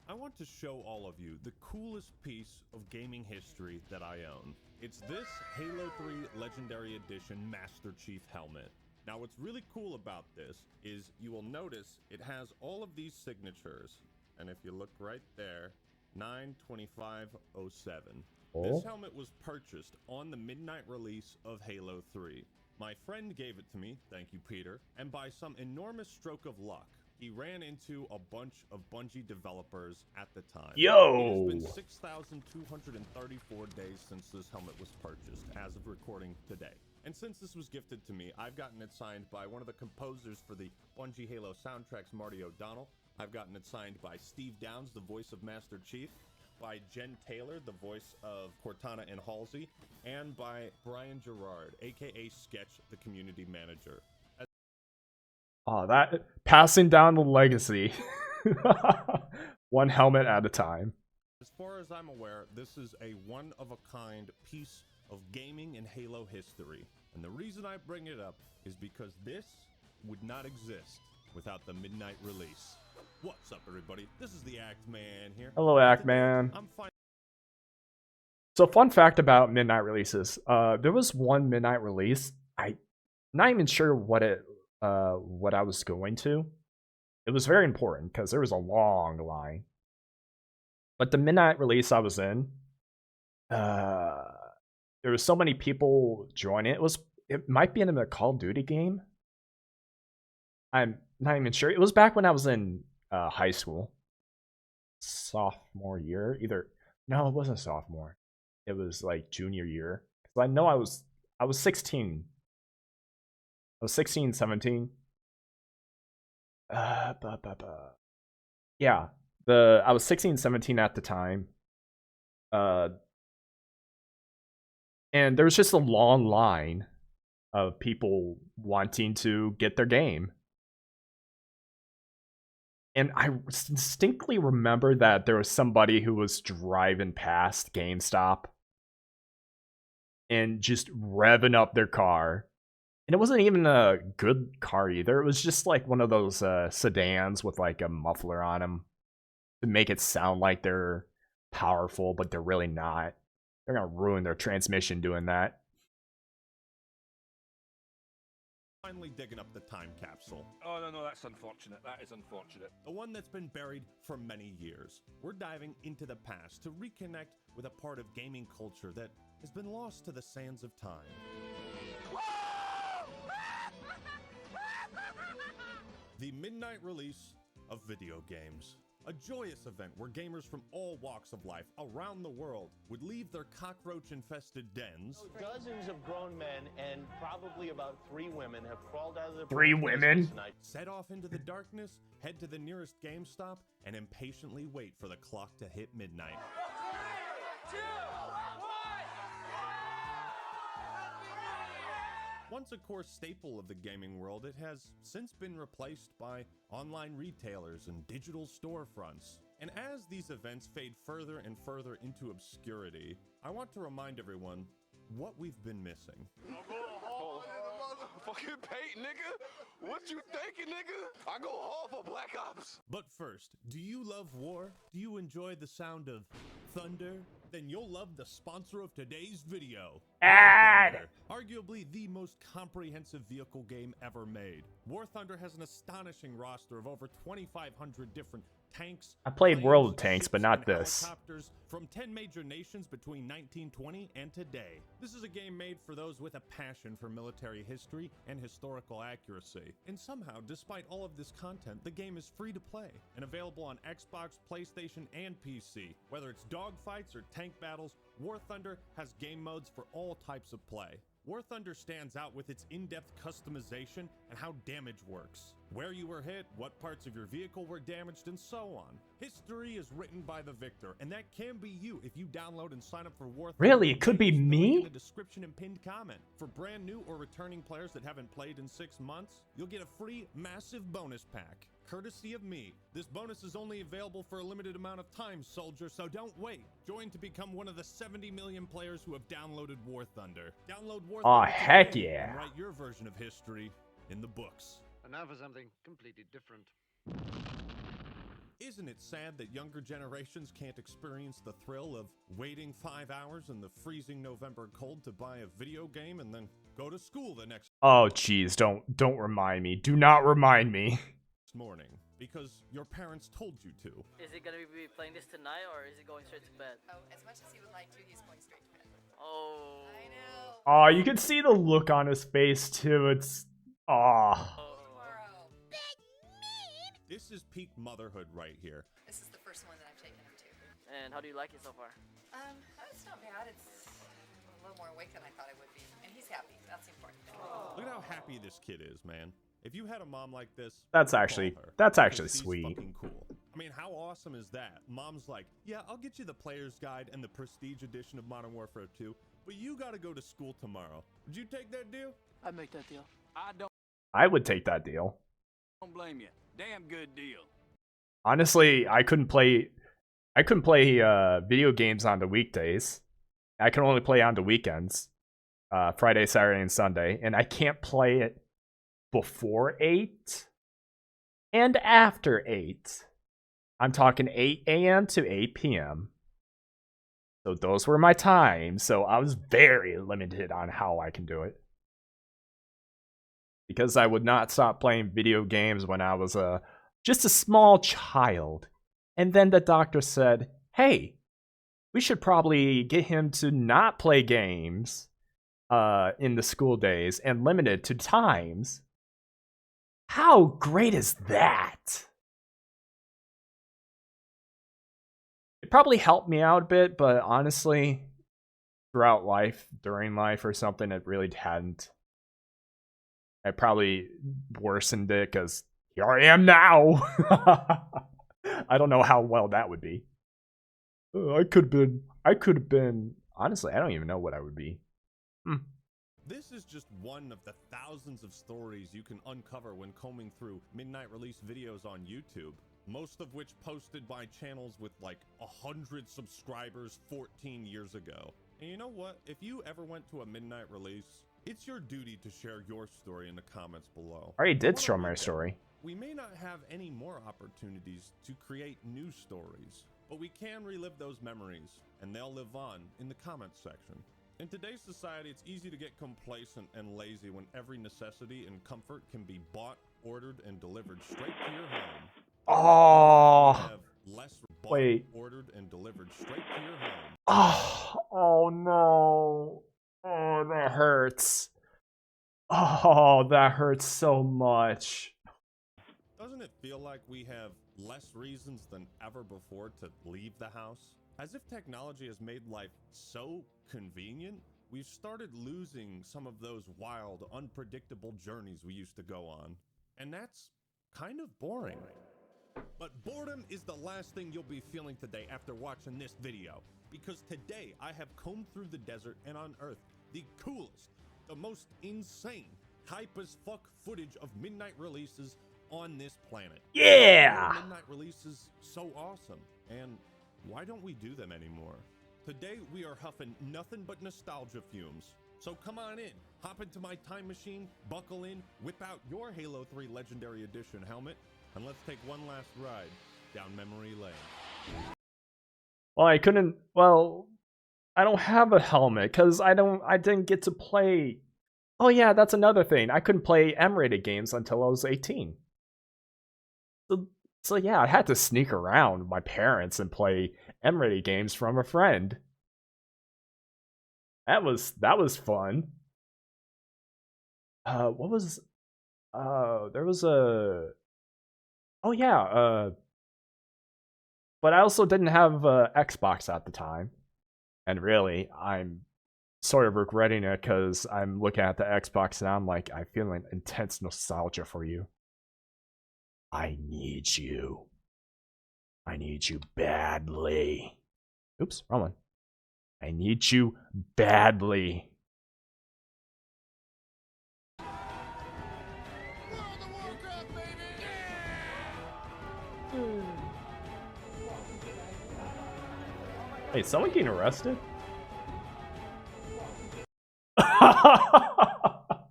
I want to show all of you the coolest piece of gaming history that I own. It's this Halo 3 Legendary Edition Master Chief helmet. Now what's really cool about this is you will notice it has all of these signatures. And if you look right there, 9/25/07. This helmet was purchased on the midnight release of Halo 3. My friend gave it to me, thank you Peter, and by some enormous stroke of luck, he ran into a bunch of Bungie developers at the time. Yo! It has been 6,234 days since this helmet was purchased, as of recording today. And since this was gifted to me, I've gotten it signed by one of the composers for the Bungie Halo soundtracks, Marty O'Donnell. I've gotten it signed by Steve Downes, the voice of Master Chief, by Jen Taylor, the voice of Cortana and Halsey, and by Brian Gerard, aka Sketch, the community manager. Oh, that passing down the legacy. One helmet at a time. As far as I'm aware, this is a one-of-a-kind piece of gaming and Halo history. And the reason I bring it up is because this would not exist without the midnight release. What's up, everybody? This is the Act Man here. Hello, Act Man. I'm fine. So, fun fact about midnight releases. There was one midnight release. I'm not even sure what I was going to. It was very important because there was a long line. But the midnight release I was in, there was so many people joining. It might be in a Call of Duty game. I'm not even sure. It was back when I was in high school, sophomore year. No, it wasn't sophomore. It was like junior year. Because I know I was 16. I was 16, 17. Yeah, I was 16, 17 at the time. And there was just a long line of people wanting to get their game. And I distinctly remember that there was somebody who was driving past GameStop and just revving up their car. And it wasn't even a good car either. It was just like one of those sedans with like a muffler on them to make it sound like they're powerful, but they're really not. They're going to ruin their transmission doing that. Finally digging up the time capsule. Oh, no, that's unfortunate. That is unfortunate. The one that's been buried for many years. We're diving into the past to reconnect with a part of gaming culture that has been lost to the sands of time. The midnight release of video games. A joyous event where gamers from all walks of life around the world would leave their cockroach-infested dens. Dozens of grown men and probably about 3 women have crawled out of their 3 women? Tonight. Set off into the darkness, head to the nearest GameStop, and impatiently wait for the clock to hit midnight. 3, 2, 1. Once a core staple of the gaming world, it has since been replaced by online retailers and digital storefronts. And as these events fade further and further into obscurity, I want to remind everyone what we've been missing. Fucking paint, nigga. What you thinking, nigga? I go hard for Black Ops. But first, do you love war? Do you enjoy the sound of thunder? Then you'll love the sponsor of today's video. War Thunder, arguably the most comprehensive vehicle game ever made. War Thunder has an astonishing roster of over 2,500 different tanks. I played planes, World of Tanks, ships, but not and this. helicopters from 10 major nations between 1920 and today. This is a game made for those with a passion for military history and historical accuracy. And somehow, despite all of this content, the game is free to play and available on Xbox, PlayStation, and PC. Whether it's dogfights or tank battles, War Thunder has game modes for all types of play. War Thunder stands out with its in-depth customization and how damage works. Where you were hit, what parts of your vehicle were damaged, and so on. History is written by the victor, and that can be you if you download and sign up for War Thunder. Really? It could be Use the link me? in the description and pinned comment. For brand new or returning players that haven't played in 6 months, you'll get a free massive bonus pack, courtesy of me. This bonus is only available for a limited amount of time, soldier, so don't wait. Join to become one of the 70 million players who have downloaded War Thunder. Download War Thunder heck today yeah. and write your version of history in the books. And now for something completely different. Isn't it sad that younger generations can't experience the thrill of waiting 5 hours in the freezing November cold to buy a video game and then go to school the next Oh, jeez, don't remind me. Do not remind me. morning because your parents told you to? Is he gonna be playing this tonight or is he going straight to bed? Oh, as much as he would like to, he's going straight to bed. Oh. I know. Oh, you can see the look on his face too. It's Oh. Tomorrow. This is peak motherhood right here. This is the first one that I've taken him to. And how do you like it so far? It's not bad. It's a little more awake than I thought it would be. And he's happy. That's the important thing. Look at how happy this kid is, man. If you had a mom like this, That's call actually- her, that's because actually she's sweet. Fucking cool. I mean, how awesome is that? Mom's like, yeah, I'll get you the player's guide and the prestige edition of Modern Warfare 2, but you gotta go to school tomorrow. Would you take that deal? I'd make that deal. I I would take that deal. don't blame you. Damn good deal. Honestly, I couldn't play video games on the weekdays. I can only play on the weekends. Friday, Saturday, and Sunday, and I can't play it before 8 and after 8. I'm talking 8 a.m. to 8 p.m. So those were my times, so I was very limited on how I can do it. Because I would not stop playing video games when I was just a small child. And then the doctor said, hey, we should probably get him to not play games in the school days and limit it to times. How great is that? It probably helped me out a bit, but honestly, throughout life, during life or something, it really hadn't. I probably worsened it because here I am now. I don't know how well that would be. I could have been, honestly, I don't even know what I would be. This is just one of the thousands of stories you can uncover when combing through midnight release videos on YouTube, most of which posted by channels with like 100 subscribers 14 years ago. And you know what? If you ever went to a midnight release, it's your duty to share your story in the comments below. I already did What show a my weekend. story. We may not have any more opportunities to create new stories, but we can relive those memories, and they'll live on in the comments section. In today's society, it's easy to get complacent and lazy when every necessity and comfort can be bought, ordered, and delivered straight to your home. Oh, We have less bought, wait. ordered, and delivered straight to your home. Oh no. Oh, that hurts. Oh, that hurts so much. Doesn't it feel like we have less reasons than ever before to leave the house? As if technology has made life so convenient, we've started losing some of those wild, unpredictable journeys we used to go on. And that's kind of boring. But boredom is the last thing you'll be feeling today after watching this video. Because today I have combed through the desert and unearthed the coolest, the most insane, hype as fuck footage of midnight releases on this planet. Yeah. Why are midnight releases so awesome, and why don't we do them anymore? Today we are huffing nothing but nostalgia fumes. So come on in, hop into my time machine, buckle in, whip out your Halo 3 Legendary Edition helmet, and let's take one last ride down memory lane. Well, I don't have a helmet because I didn't get to play. Oh yeah, that's another thing. I couldn't play M-rated games until I was 18. So yeah, I had to sneak around with my parents and play M-rated games from a friend. That was fun. What was there was a oh yeah, but I also didn't have Xbox at the time. And really, I'm sort of regretting it because I'm looking at the Xbox and I'm like, I feel an intense nostalgia for you. I need you. I need you badly. Oops, wrong one. I need you badly. Hey, is someone getting arrested?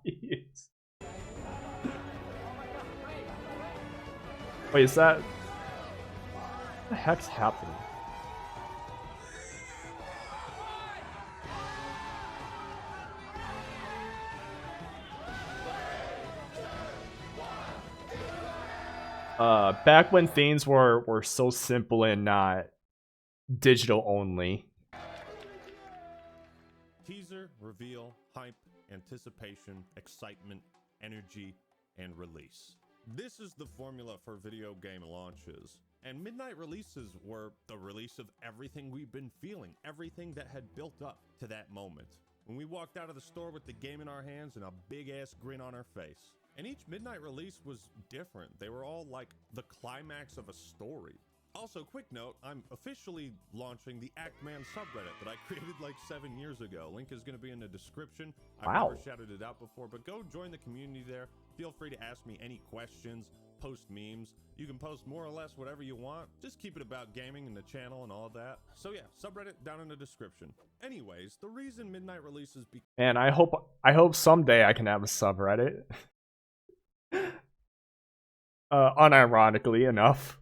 Yes. Wait, is that... heck's happening? Back when things were so simple and not digital only. Teaser, reveal, hype, anticipation, excitement, energy, and release. This is the formula for video game launches. And midnight releases were the release of everything we've been feeling, everything that had built up to that moment. When we walked out of the store with the game in our hands and a big ass grin on our face. And each midnight release was different. They were all like the climax of a story. Also, quick note, I'm officially launching the Actman subreddit that I created like 7 years ago. Link is going to be in the description. I've Wow. never shouted it out before, but go join the community there. Feel free to ask me any questions, post memes. You can post more or less whatever you want. Just keep it about gaming and the channel and all of that. So yeah, subreddit down in the description. Anyways, the reason midnight releases And I hope someday I can have a subreddit. Unironically enough.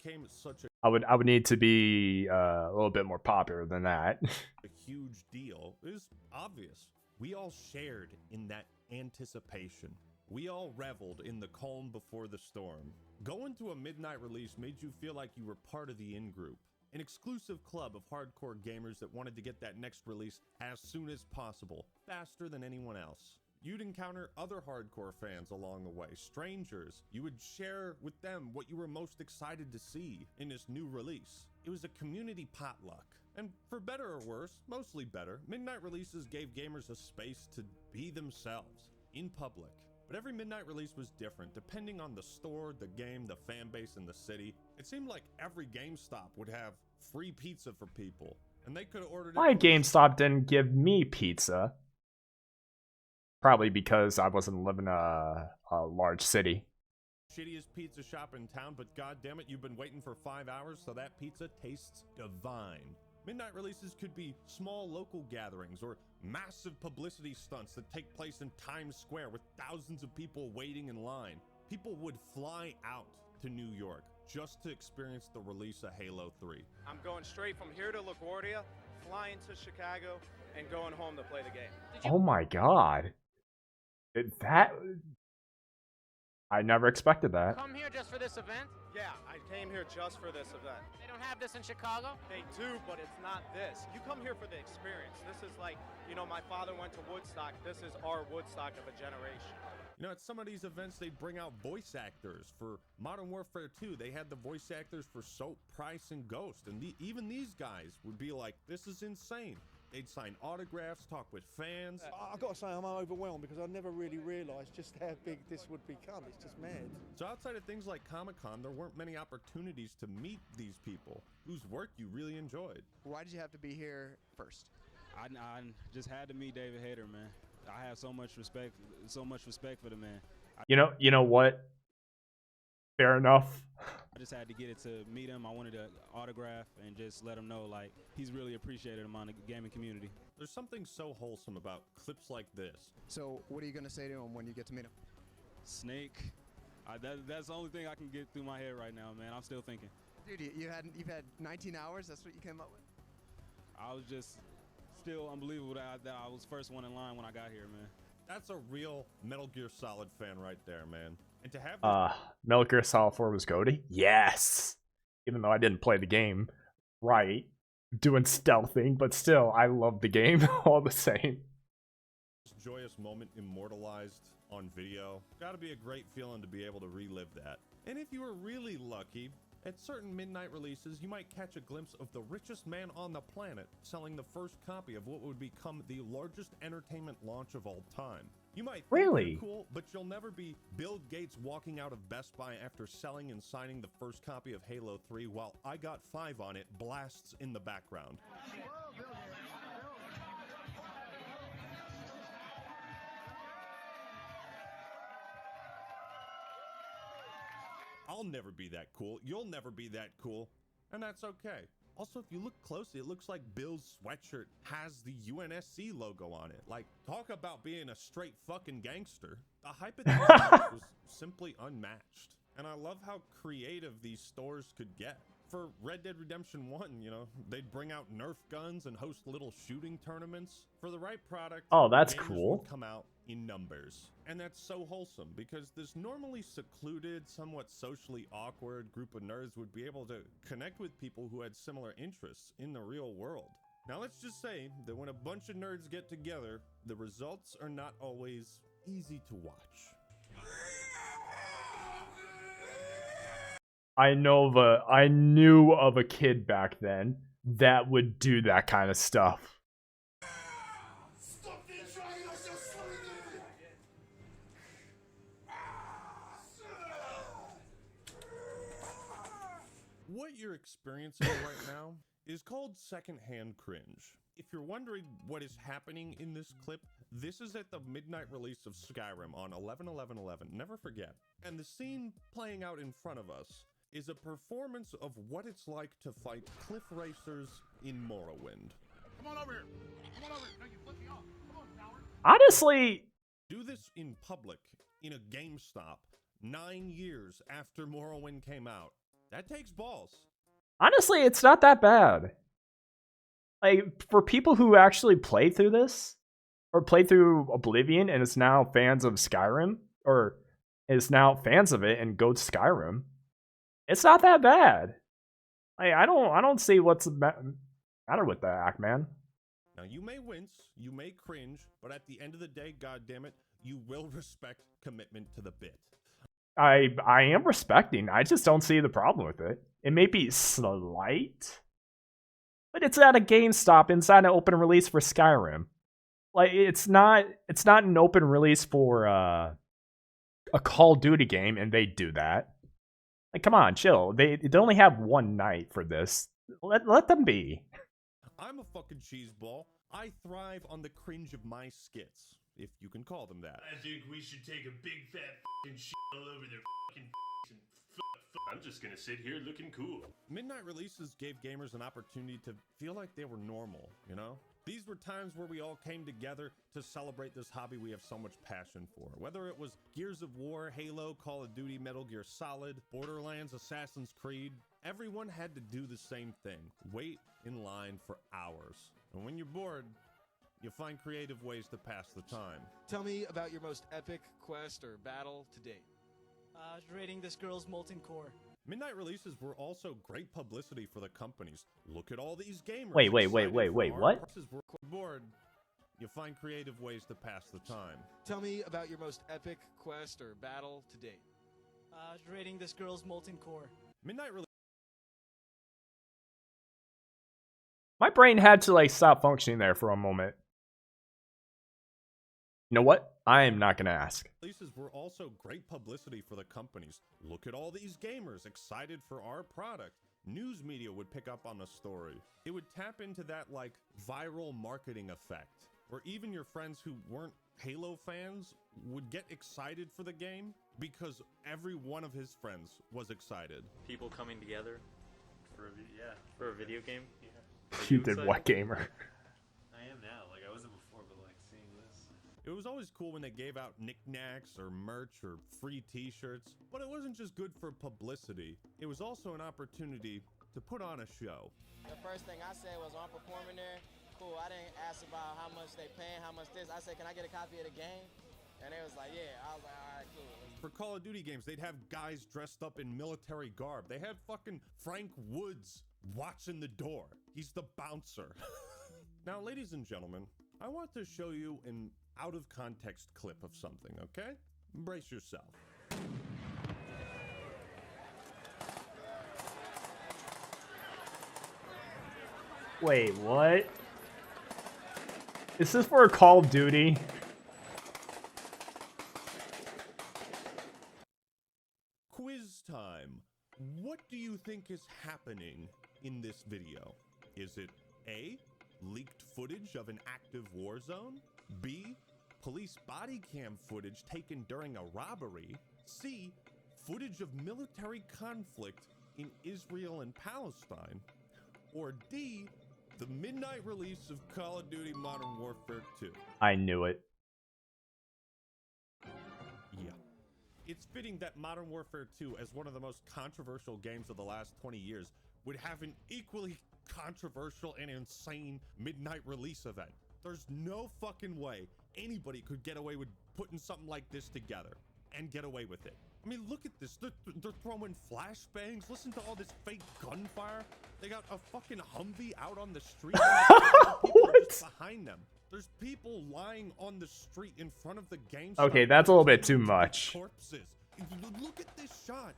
became such I would need to be a little bit more popular than that. a huge deal is obvious. We all shared in that anticipation. We all reveled in the calm before the storm. Going to a midnight release made you feel like you were part of the in-group, an exclusive club of hardcore gamers that wanted to get that next release as soon as possible, faster than anyone else. You'd encounter other hardcore fans along the way, strangers. You would share with them what you were most excited to see in this new release. It was a community potluck. And for better or worse, mostly better, midnight releases gave gamers a space to be themselves, in public. But every midnight release was different, depending on the store, the game, the fan base, and the city. It seemed like every GameStop would have free pizza for people, and they could have ordered it. My GameStop didn't give me pizza. Probably because I wasn't living in a large city. Shittiest pizza shop in town, but goddammit, you've been waiting for 5 hours, so that pizza tastes divine. Midnight releases could be small local gatherings or massive publicity stunts that take place in Times Square with thousands of people waiting in line. People would fly out to New York just to experience the release of Halo 3. I'm going straight from here to LaGuardia, flying to Chicago, and going home to play the game. Oh my god. That... I never expected that. Come here just for this event? Yeah, I came here just for this event. They don't have this in Chicago? They do, but it's not this. You come here for the experience. This is like, you know, my father went to Woodstock. This is our Woodstock of a generation. You know, at some of these events, they bring out voice actors. For Modern Warfare 2, they had the voice actors for Soap, Price, and Ghost. And even these guys would be like, this is insane. They'd sign autographs, talk with fans. I've got to say I'm overwhelmed because I never really realised just how big this would become. It's just mad. So outside of things like Comic-Con, there weren't many opportunities to meet these people whose work you really enjoyed. Why did you have to be here first? I just had to meet David Hayter, man. I have so much respect for the man. You know what? Fair enough. I just had to get it to meet him. I wanted to autograph and just let him know, like, he's really appreciated among the gaming community. There's something so wholesome about clips like this. So what are you going to say to him when you get to meet him? Snake. That's the only thing I can get through my head right now, man. I'm still thinking. Dude, you've had 19 hours? That's what you came up with? I was just still unbelievable that I was first one in line when I got here, man. That's a real Metal Gear Solid fan right there, man. And to have Metal Gear Solid 4 was goaty? Yes! Even though I didn't play the game right, doing stealthing, but still, I love the game all the same. This joyous moment immortalized on video. Gotta be a great feeling to be able to relive that. And if you were really lucky, at certain midnight releases, you might catch a glimpse of the richest man on the planet selling the first copy of what would become the largest entertainment launch of all time. You might think really you're cool, but you'll never be Bill Gates walking out of Best Buy after selling and signing the first copy of Halo 3 while I Got 5 on it blasts in the background. I'll never be that cool. You'll never be that cool. And that's okay. Also, if you look closely, it looks like Bill's sweatshirt has the UNSC logo on it. Like, talk about being a straight fucking gangster. The hype of these was simply unmatched. And I love how creative these stores could get. for Red Dead Redemption 1, you know, they'd bring out Nerf guns and host little shooting tournaments. For the right product, Oh, that's gamers cool. would come out in numbers. And that's so wholesome because this normally secluded, somewhat socially awkward group of nerds would be able to connect with people who had similar interests in the real world. Now let's just say that when a bunch of nerds get together, the results are not always easy to watch. I knew of a kid back then that would do that kind of stuff. What you're experiencing right now is called secondhand cringe. If you're wondering what is happening in this clip, this is at the midnight release of Skyrim on 11/11/11. Never forget. And the scene playing out in front of us is a performance of what it's like to fight cliff racers in Morrowind. Come on over here. Come on over here. No, you flip me off. Come on, coward. Honestly, Do this in public, in a GameStop, 9 years after Morrowind came out. That takes balls. honestly, it's not that bad. Like, for people who actually play through this, or play through Oblivion and is now fans of Skyrim, or is now fans of it and go to Skyrim, it's not that bad. Like, I don't see what's the matter with that act, man. Now, you may wince, you may cringe, but at the end of the day, goddammit, you will respect commitment to the bit. I am respecting. I just don't see the problem with it. It may be slight, but it's at a GameStop inside an open release for Skyrim. Like, it's not an open release for a Call of Duty game, and they do that. Like, come on, chill. They only have one night for this. Let them be. I'm a fucking cheeseball. I thrive on the cringe of my skits, if you can call them that. I think we should take a big fat fucking shit all over their fucking and fuck. I'm just gonna sit here looking cool. Midnight releases gave gamers an opportunity to feel like they were normal, you know? These were times where we all came together to celebrate this hobby we have so much passion for. Whether it was Gears of War, Halo, Call of Duty, Metal Gear Solid, Borderlands, Assassin's Creed, everyone had to do the same thing. Wait in line for hours. And when you're bored, you find creative ways to pass the time. Tell me about your most epic quest or battle to date. Raiding this girl's molten core. Midnight releases were also great publicity for the companies. Look at all these gamers. Wait, excited for what? our prices. We're bored. You find creative ways to pass the time. Tell me about your most epic quest or battle to date. Raiding this girl's molten core. Midnight release. My brain had to, like, stop functioning there for a moment. You know what? I am not gonna ask. Releases were also great publicity for the companies. Look at all these gamers excited for our product. News media would pick up on the story. It would tap into that, like, viral marketing effect. Or even your friends who weren't Halo fans would get excited for the game because every one of his friends was excited. People coming together for a video game. Yeah. You did what, gamer? I am now. Like, I wasn't before, but like seeing this. It was always cool when they gave out knickknacks or merch or free t-shirts, but it wasn't just good for publicity. It was also an opportunity to put on a show. The first thing I said was, I'm performing there. Cool, I didn't ask about how much they paying, how much this. I said, can I get a copy of the game? And they was like, yeah. I was like, all right, cool. For Call of Duty games, they'd have guys dressed up in military garb. They had fucking Frank Woods watching the door. He's the bouncer. Now, ladies and gentlemen, I want to show you an out-of-context clip of something, okay? Brace yourself. Wait, what? Is this for a Call of Duty? Quiz time. What do you think is happening in this video? Is it A, leaked footage of an active war zone? B, police body cam footage taken during a robbery? C, footage of military conflict in Israel and Palestine? Or D, the midnight release of Call of Duty Modern Warfare 2? I knew it. Yeah. It's fitting that Modern Warfare 2, as one of the most controversial games of the last 20 years, would have an equally controversial and insane midnight release event. There's no fucking way anybody could get away with putting something like this together and get away with it. I mean, look at this. They're throwing flashbangs. Listen to all this fake gunfire. They got a fucking Humvee out on the street. People are just behind them. There's people lying on the street in front of the game. Okay, that's a little bit too much. Corpses. Look at this shot.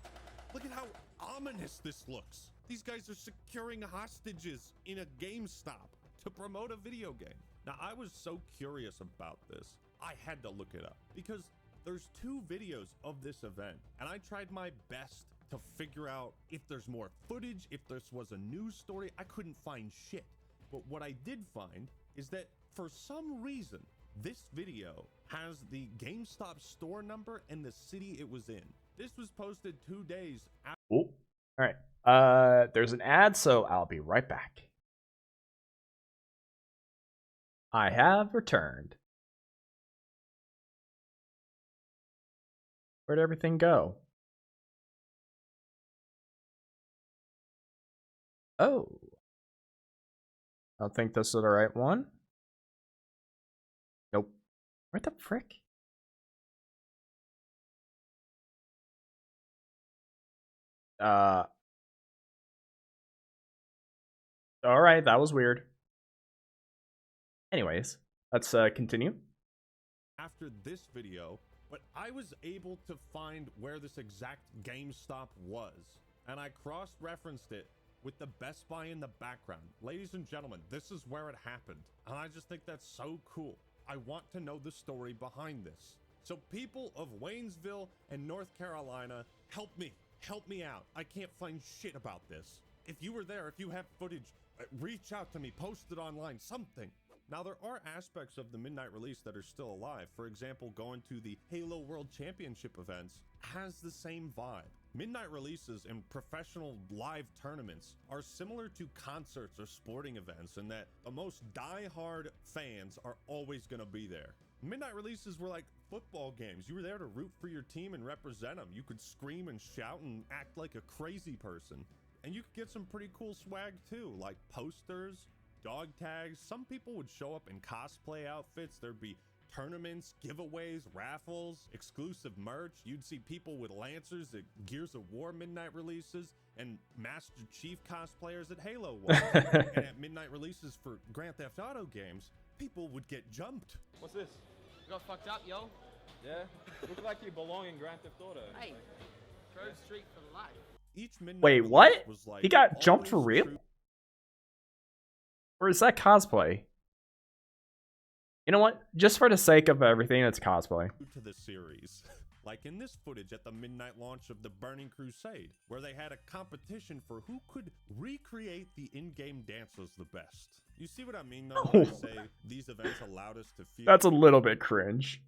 Look at how ominous this looks. These guys are securing hostages in a GameStop to promote a video game. Now, I was so curious about this, I had to look it up because there's 2 videos of this event, and I tried my best to figure out if there's more footage, if this was a news story. I couldn't find shit. But what I did find is that for some reason, this video has the GameStop store number and the city it was in. This was posted 2 days after. Oh, all right. There's an ad, so I'll be right back. I have returned. Where'd everything go? Oh. I don't think this is the right one. Nope. Where the frick? Alright, that was weird. Anyways, let's continue. After this video, but I was able to find where this exact GameStop was, and I cross-referenced it with the Best Buy in the background. Ladies and gentlemen, this is where it happened, and I just think that's so cool. I want to know the story behind this. So people of Waynesville and North Carolina, help me out. I can't find shit about this. If you were there, if you have footage, reach out to me, post it online, something. Now, there are aspects of the midnight release that are still alive. For example, going to the Halo World Championship events has the same vibe. Midnight releases and professional live tournaments are similar to concerts or sporting events in that the most die-hard fans are always going to be there. Midnight releases were like football games. You were there to root for your team and represent them. You could scream and shout and act like a crazy person. And you could get some pretty cool swag too, like posters, dog tags. Some people would show up in cosplay outfits. There'd be tournaments, giveaways, raffles, exclusive merch. You'd see people with Lancers at Gears of War midnight releases and Master Chief cosplayers at Halo ones. And at midnight releases for Grand Theft Auto games, people would get jumped. What's this? You got fucked up, yo. Yeah? Look like you belong in Grand Theft Auto. Hey, Grove Street for life. Each midnight Wait, release what? was like He got jumped for always real? true Or is that cosplay? You know what? Just for the sake of everything, it's cosplay. to the series. Like in this footage at the midnight launch of the Burning Crusade, where they had a competition for who could recreate the in-game dances the best. You see what I mean though when I say these events allowed us to feel That's a little bit cringe.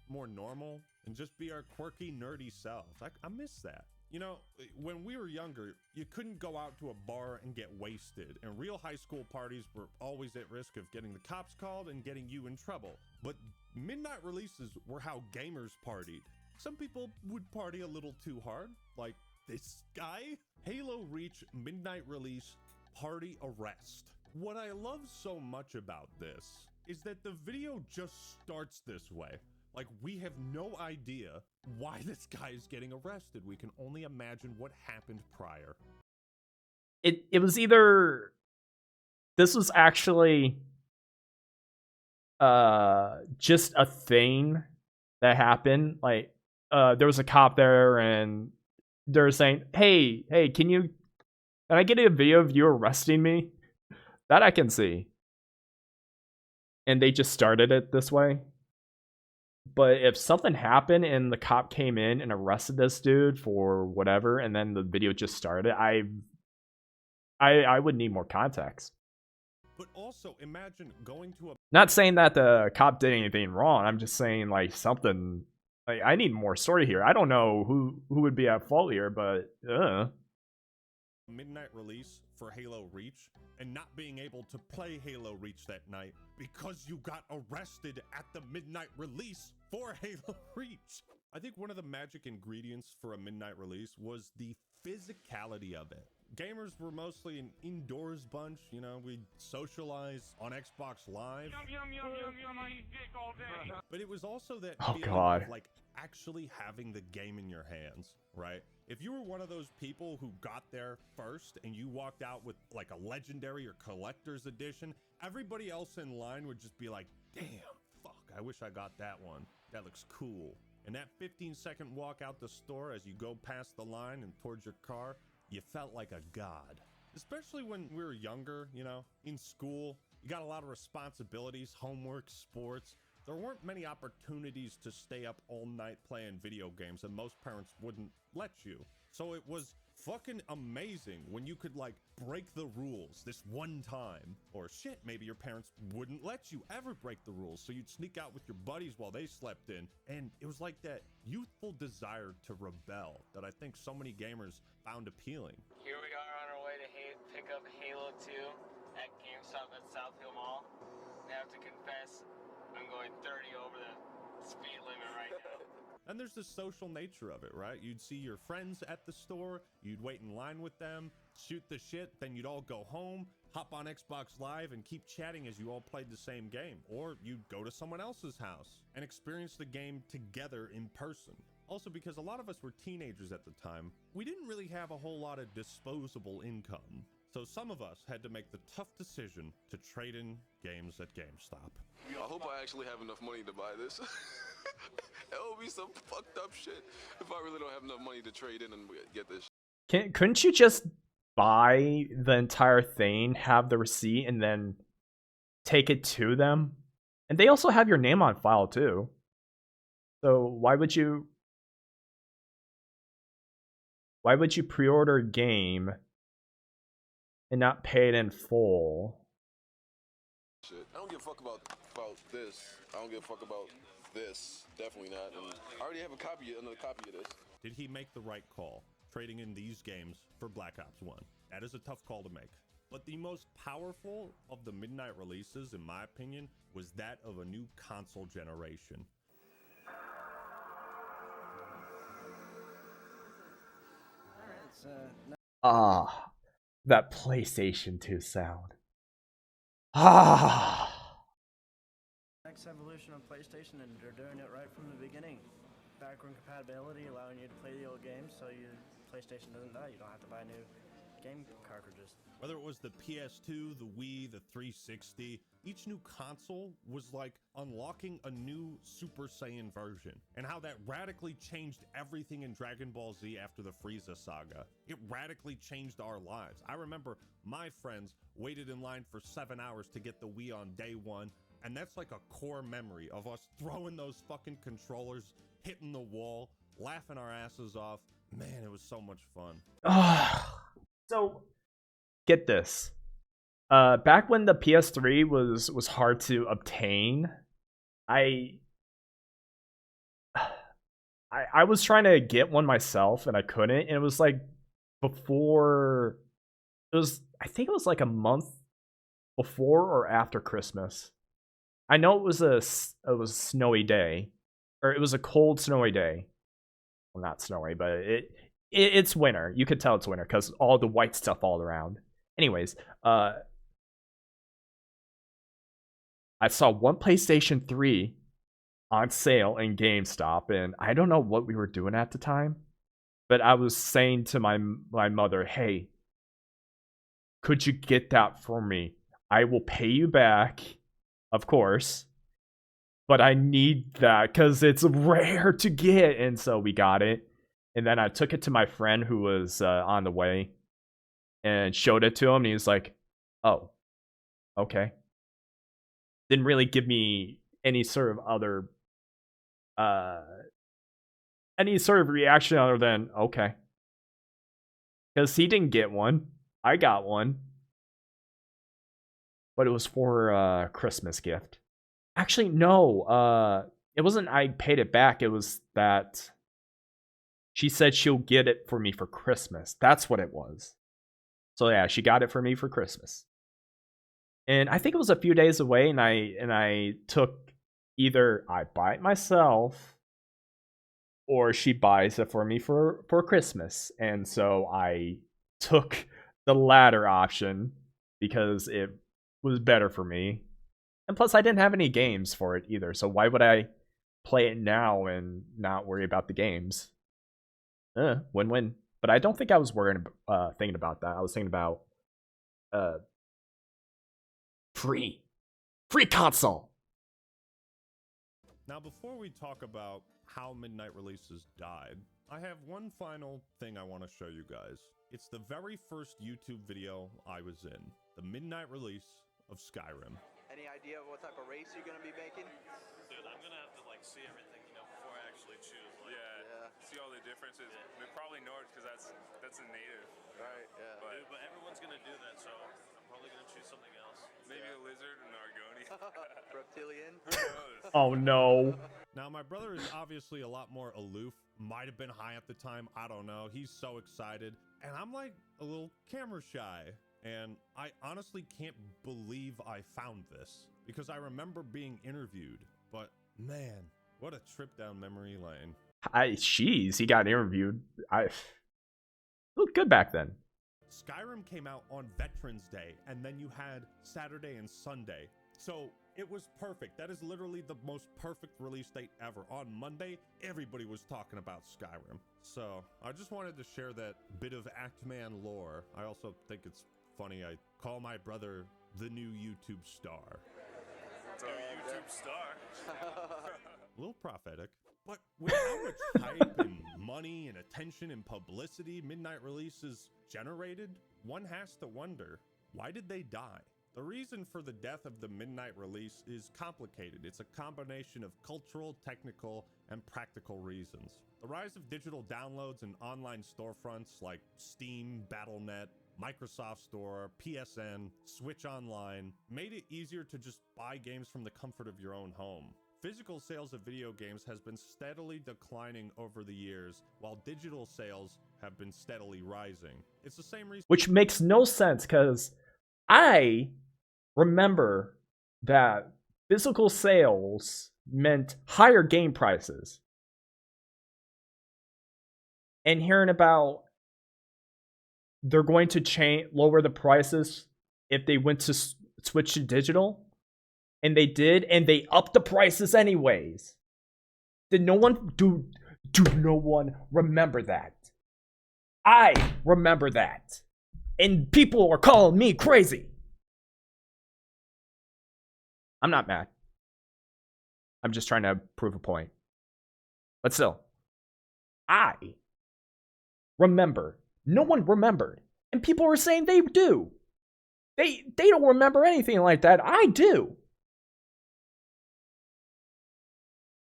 more normal and just be our quirky, nerdy selves. I miss that. You know, when we were younger, you couldn't go out to a bar and get wasted, and real high school parties were always at risk of getting the cops called and getting you in trouble. But midnight releases were how gamers partied. Some people would party a little too hard, like this guy. Halo Reach midnight release party arrest. What I love so much about this is that the video just starts this way. Like, we have no idea why this guy is getting arrested. We can only imagine what happened prior. It was either this was actually just a thing that happened. Like there was a cop there and they're saying, hey, can I get a video of you arresting me? That I can see. And they just started it this way. But if something happened and the cop came in and arrested this dude for whatever, and then the video just started, I would need more context. But also, imagine going to a... Not saying that the cop did anything wrong. I'm just saying, like, something... Like, I need more story here. I don't know who would be at fault here, but... midnight release for Halo Reach and not being able to play Halo Reach that night because you got arrested at the midnight release for Halo Reach. I think one of the magic ingredients for a midnight release was the physicality of it. gamers were mostly an indoors bunch, you know, we'd socialize on Xbox Live. But it was also that feeling God. of, like, actually having the game in your hands, right? If you were one of those people who got there first and you walked out with like a legendary or collector's edition, everybody else in line would just be like, damn, fuck, I wish I got that one. That looks cool. And that 15-second walk out the store as you go past the line and towards your car, you felt like a god. Especially when we were younger, you know, in school, you got a lot of responsibilities, homework, sports. There weren't many opportunities to stay up all night playing video games, and most parents wouldn't let you. So it was fucking amazing when you could, like, break the rules this one time. Or shit, maybe your parents wouldn't let you ever break the rules, so you'd sneak out with your buddies while they slept in. And it was like that youthful desire to rebel that I think so many gamers found appealing. Here we are on our way to pick up Halo 2 at GameStop at South Hill Mall. I have to confess, I'm going 30 over the speed limit right now. And there's the social nature of it, right? You'd see your friends at the store, you'd wait in line with them, shoot the shit, then you'd all go home, hop on Xbox Live, and keep chatting as you all played the same game. Or you'd go to someone else's house and experience the game together in person. Also, because a lot of us were teenagers at the time, we didn't really have a whole lot of disposable income. So some of us had to make the tough decision to trade in games at GameStop. I hope I actually have enough money to buy this. It would be some fucked up shit if I really don't have enough money to trade in and get this. Couldn't you just buy the entire thing, have the receipt, and then take it to them? And they also have your name on file too. So why would you pre-order a game and not pay it in full? Shit. I don't give a fuck about this. I don't give a fuck about this. Definitely not. And I already have another copy of this. Did he make the right call, trading in these games for Black Ops 1? That is a tough call to make. But the most powerful of the midnight releases, in my opinion, was that of a new console generation. Ah, that PlayStation 2 sound. Ah. Next evolution of PlayStation, and they're doing it right from the beginning. Backward compatibility, allowing you to play the old games, so your PlayStation doesn't die. You don't have to buy new game cartridges. Whether it was the PS2, the Wii, the 360, each new console was like unlocking a new Super Saiyan version, and how that radically changed everything in Dragon Ball Z after the Frieza saga. It radically changed our lives. I remember my friends waited in line for 7 hours to get the Wii on day one, and that's like a core memory of us throwing those fucking controllers, hitting the wall, laughing our asses off. Man, it was so much fun. So, get this. Back when the PS3 was hard to obtain, I was trying to get one myself and I couldn't. And it was like before, I think it was like a month before or after Christmas. I know it was a snowy day, or it was a cold, snowy day. Well, not snowy, but it's winter. You could tell it's winter because all the white stuff all around. Anyways, I saw one PlayStation 3 on sale in GameStop, and I don't know what we were doing at the time, but I was saying to my mother, hey, could you get that for me? I will pay you back, of course, but I need that because it's rare to get. And so we got it. And then I took it to my friend who was on the way and showed it to him. And he was like, oh, okay. Didn't really give me any sort of other, any sort of reaction other than, okay. Because he didn't get one. I got one. But it was for a Christmas gift. Actually, no. It wasn't I paid it back. It was that she said she'll get it for me for Christmas. That's what it was. So yeah, she got it for me for Christmas. And I think it was a few days away, and I took either I buy it myself or she buys it for me for Christmas. And so I took the latter option because it was better for me. And plus, I didn't have any games for it either, so why would I play it now and not worry about the games? Win-win. But I don't think I was thinking about that. I was thinking about free console. Now, before we talk about how Midnight Releases died, I have one final thing I want to show you guys. It's the very first YouTube video I was in, the Midnight Release of Skyrim. Any idea of what type of race you're gonna be making? Dude, I'm gonna have to like see everything, before I actually choose. Like, See all the differences. I mean, probably North because that's a native. Right. Yeah. But everyone's gonna do that, so I'm probably gonna choose something else. Maybe a lizard, an Argonian. Reptilian. Who knows? Oh no. Now, my brother is obviously a lot more aloof. Might have been high at the time. I don't know. He's so excited. And I'm like a little camera shy. And I honestly can't believe I found this because I remember being interviewed. But man, what a trip down memory lane. Jeez, he got interviewed. It looked good back then. Skyrim came out on Veterans Day, and then you had Saturday and Sunday. So it was perfect. That is literally the most perfect release date ever. On Monday, everybody was talking about Skyrim. So I just wanted to share that bit of Actman lore. I also think it's funny I call my brother the new YouTube star. So YouTube star. A little prophetic. But with how much hype and money and attention and publicity Midnight Releases generated, one has to wonder, why did they die? The reason for the death of the Midnight Release is complicated. It's a combination of cultural, technical, and practical reasons. The rise of digital downloads and online storefronts like Steam, Battle.net, Microsoft Store, PSN, Switch Online made it easier to just buy games from the comfort of your own home. Physical sales of video games has been steadily declining over the years, while digital sales have been steadily rising. It's the same reason. Which makes no sense, because I remember that physical sales meant higher game prices. And hearing about they're going to lower the prices if they went to switch to digital. And they did, and they upped the prices anyways. Did no one do no one remember that? I remember that. And people are calling me crazy. I'm not mad. I'm just trying to prove a point. But still, I remember. No one remembered. And people were saying they do. They don't remember anything like that. I do.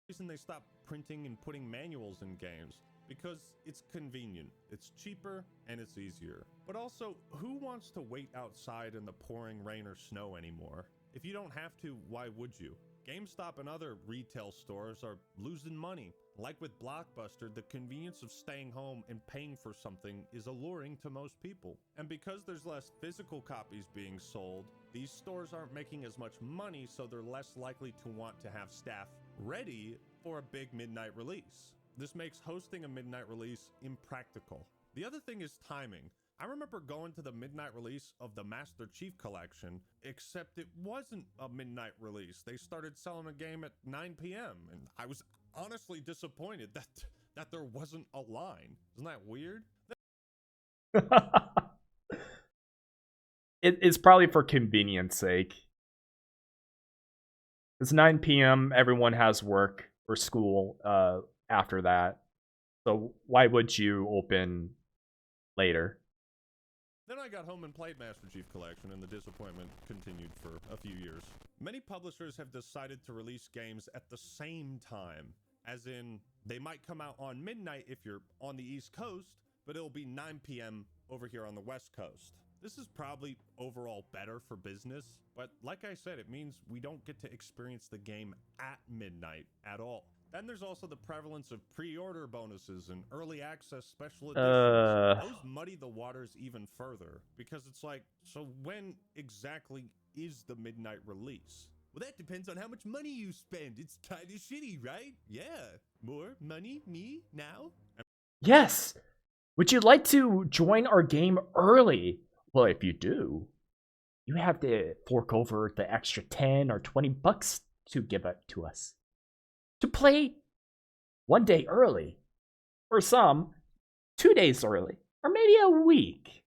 Reason they stopped printing and putting manuals in games because it's convenient, it's cheaper, and it's easier. But also, who wants to wait outside in the pouring rain or snow anymore? If you don't have to, why would you? GameStop and other retail stores are losing money. Like with Blockbuster, the convenience of staying home and paying for something is alluring to most people. And because there's less physical copies being sold, these stores aren't making as much money, so they're less likely to want to have staff ready for a big midnight release. This makes hosting a midnight release impractical. The other thing is timing. I remember going to the midnight release of the Master Chief Collection, except it wasn't a midnight release. They started selling a game at 9 p.m. and I was honestly disappointed that there wasn't a line. Isn't that weird? It's probably for convenience sake. It's 9 p.m. Everyone has work or school after that. So why would you open later? Then I got home and played Master Chief Collection, and the disappointment continued for a few years. Many publishers have decided to release games at the same time, as in, they might come out on midnight if you're on the East Coast, but it'll be 9 p.m. over here on the West Coast. This is probably overall better for business, but like I said, it means we don't get to experience the game at midnight at all. Then there's also the prevalence of pre-order bonuses and early access special editions. Those muddy the waters even further, because it's like, so when exactly is the midnight release? Well, that depends on how much money you spend. It's kind of shitty, right? Yeah. More money, me, now? Yes! Would you like to join our game early? Well, if you do, you have to fork over the extra 10 or 20 bucks to give it to us. To play 1 day early, or some 2 days early, or maybe a week.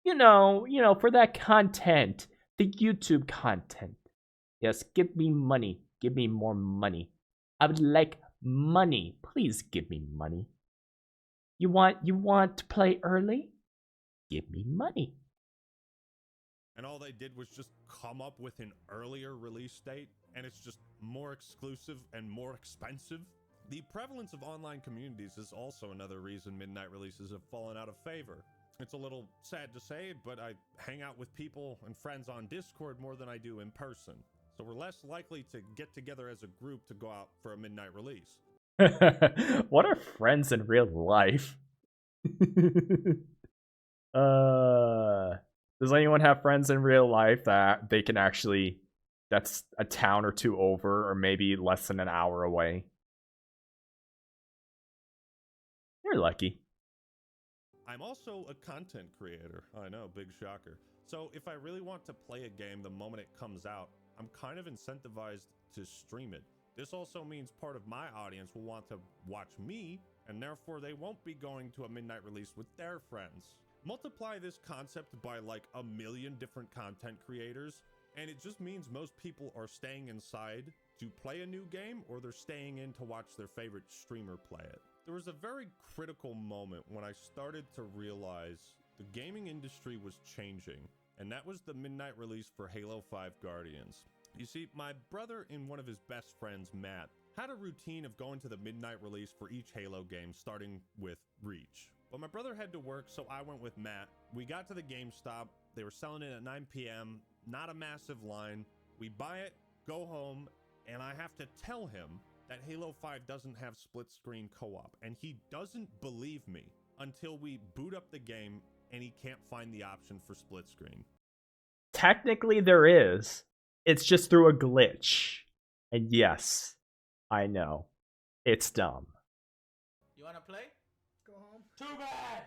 You know, for that content, the YouTube content. Yes, give me money. Give me more money. I would like money. Please give me money. You want to play early? Give me money. And all they did was just come up with an earlier release date, and it's just more exclusive and more expensive. The prevalence of online communities is also another reason midnight releases have fallen out of favor. It's a little sad to say, but I hang out with people and friends on Discord more than I do in person. So we're less likely to get together as a group to go out for a midnight release. What are friends in real life? Does anyone have friends in real life that they can actually, that's a town or two over, or maybe less than an hour away? You're lucky. I'm also a content creator. I know, big shocker. So if I really want to play a game the moment it comes out, I'm kind of incentivized to stream it. This also means part of my audience will want to watch me, and therefore they won't be going to a midnight release with their friends. Multiply this concept by like 1 million different content creators, and it just means most people are staying inside to play a new game, or they're staying in to watch their favorite streamer play it. There was a very critical moment when I started to realize the gaming industry was changing, and that was the midnight release for Halo 5 Guardians. You see, my brother and one of his best friends, Matt, had a routine of going to the midnight release for each Halo game, starting with Reach. But my brother had to work, so I went with Matt. We got to the GameStop. They were selling it at 9 p.m. Not a massive line. We buy it, go home, and I have to tell him that Halo 5 doesn't have split-screen co-op, and he doesn't believe me until we boot up the game and he can't find the option for split-screen. Technically there is. It's just through a glitch. And yes, I know. It's dumb. You wanna play? Go home. Too bad!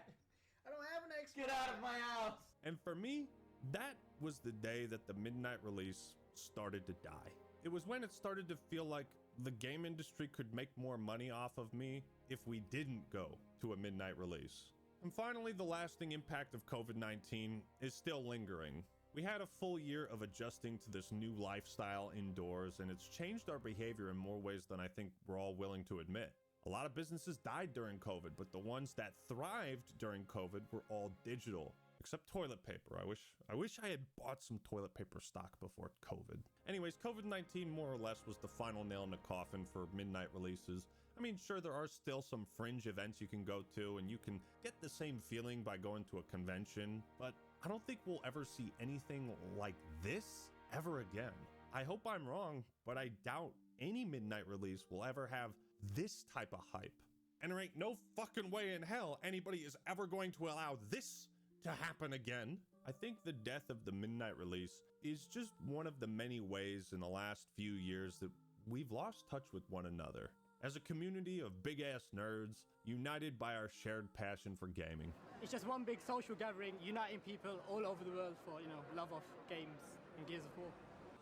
I don't have an X. Get out of my house! And for me, that was the day that the midnight release started to die. It was when it started to feel like the game industry could make more money off of me if we didn't go to a midnight release. And finally, the lasting impact of COVID-19 is still lingering. We had a full year of adjusting to this new lifestyle indoors, and it's changed our behavior in more ways than I think we're all willing to admit. A lot of businesses died during COVID, but the ones that thrived during COVID were all digital. Except toilet paper. I wish I had bought some toilet paper stock before COVID. Anyways, COVID-19 more or less was the final nail in the coffin for midnight releases. I mean, sure, there are still some fringe events you can go to, and you can get the same feeling by going to a convention, but I don't think we'll ever see anything like this ever again. I hope I'm wrong, but I doubt any midnight release will ever have this type of hype. And there ain't no fucking way in hell anybody is ever going to allow this to happen again. I think the death of the midnight release is just one of the many ways in the last few years that we've lost touch with one another. As a community of big-ass nerds, united by our shared passion for gaming. It's just one big social gathering, uniting people all over the world for, love of games and Gears of War.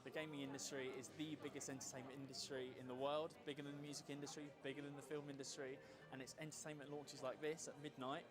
The gaming industry is the biggest entertainment industry in the world, bigger than the music industry, bigger than the film industry, and it's entertainment launches like this at midnight,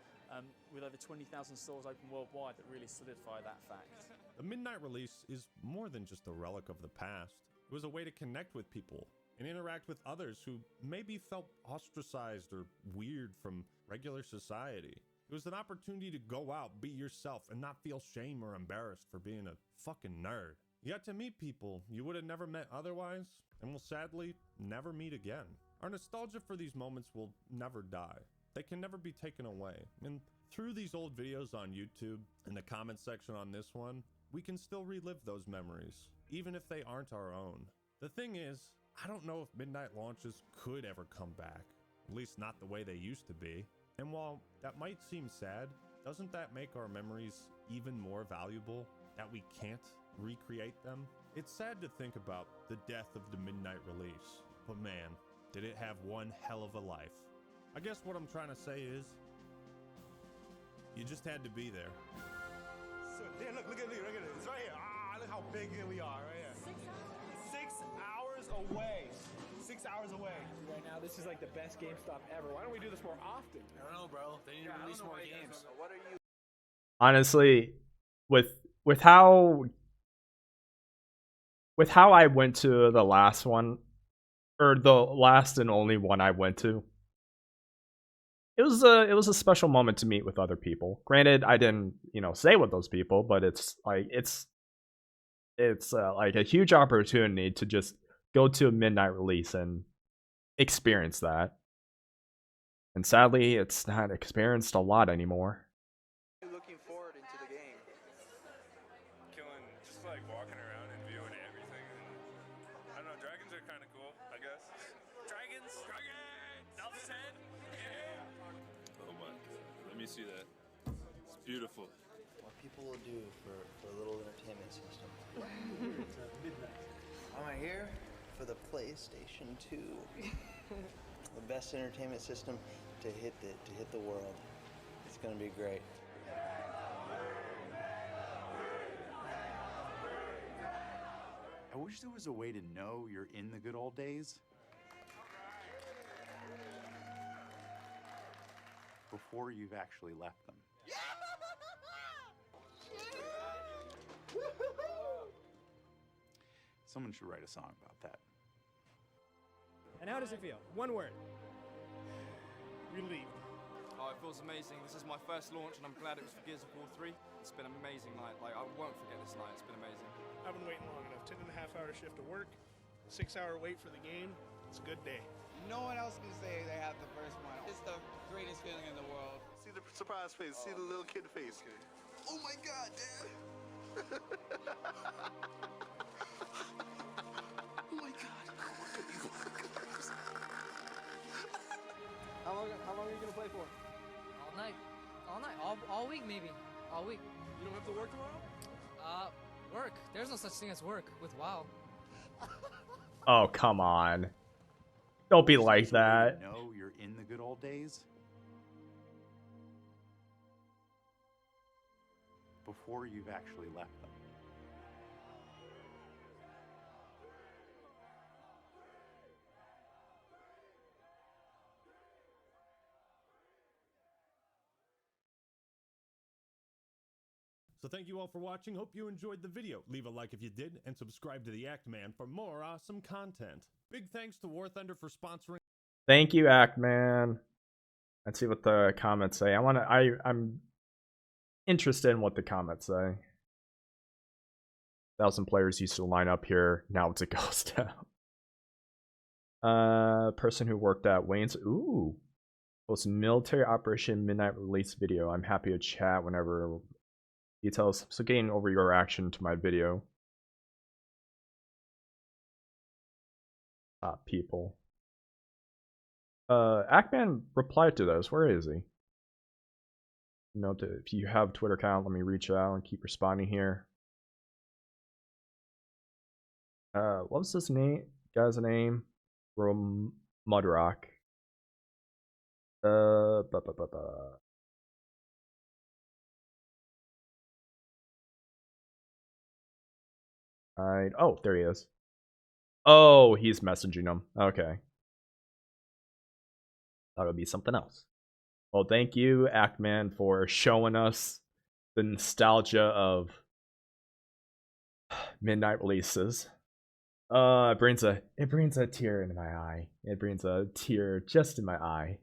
with over 20,000 stores open worldwide, that really solidify that fact. The midnight release is more than just a relic of the past. It was a way to connect with people and interact with others who maybe felt ostracized or weird from regular society. It was an opportunity to go out, be yourself, and not feel shame or embarrassed for being a fucking nerd. You got to meet people you would have never met otherwise, and will sadly never meet again. Our nostalgia for these moments will never die. They can never be taken away. And through these old videos on YouTube, and the comment section on this one, we can still relive those memories, even if they aren't our own. The thing is, I don't know if midnight launches could ever come back, at least not the way they used to be. And while that might seem sad, doesn't that make our memories even more valuable, that we can't recreate them? It's sad to think about the death of the midnight release, but man, did it have one hell of a life. I guess what I'm trying to say is, you just had to be there. Big here we are, right here. 6 hours away. 6 hours away. Right now, this is like the best GameStop ever. Why don't we do this more often? I don't know, bro. They need to release more games. What are you? Honestly, with how I went to the last one, or the last and only one I went to, it was a special moment to meet with other people. Granted, I didn't, stay with those people, but it's like like a huge opportunity to just go to a midnight release and experience that. And sadly, it's not experienced a lot anymore. Looking forward into the game. Killing, just like walking around and viewing everything. And, I don't know, dragons are kind of cool, I guess. Dragons! Enough said! Yeah! Oh my god, let me see that. It's beautiful. What people will do for a little entertainment system. I'm here for the PlayStation 2. The best entertainment system to hit the world. It's gonna be great. I wish there was a way to know you're in the good old days before you've actually left them. Someone should write a song about that. And how does it feel? One word. Relieved. Oh, it feels amazing. This is my first launch, and I'm glad it was for Gears of War 3. It's been an amazing night. Like, I won't forget this night. It's been amazing. I've been waiting long enough. 10.5-hour shift to work, 6-hour wait for the game. It's a good day. No one else can say they have the first one. It's the greatest feeling in the world. See the surprise face. See the little kid face. Oh my God, Dad! Oh my God! How long are you gonna play for? All night. All week maybe. All week. You don't have to work tomorrow? Work. There's no such thing as work with WoW. Oh, come on. Don't be like that. Know you're in the good old days before you've actually left them. So thank you all for watching. Hope you enjoyed the video. Leave a like if you did, and subscribe to the Act Man for more awesome content. Big thanks to War Thunder for sponsoring. Thank you, Actman. Let's see what the comments say. I'm interested in what the comments say. 1,000 players used to line up here. Now it's a ghost town. Person who worked at Wayne's. Ooh. Post military operation midnight release video. I'm happy to chat whenever. Details. So getting over your reaction to my video. People. Actman replied to those. Where is he? Note that if you have Twitter account, let me reach out and keep responding here. What was this name? Guy's name? Mudrock. Oh, there he is. Oh, he's messaging him. Okay. Thought it would be something else. Well, thank you, Actman, for showing us the nostalgia of midnight releases. It brings a tear into my eye. It brings a tear just in my eye.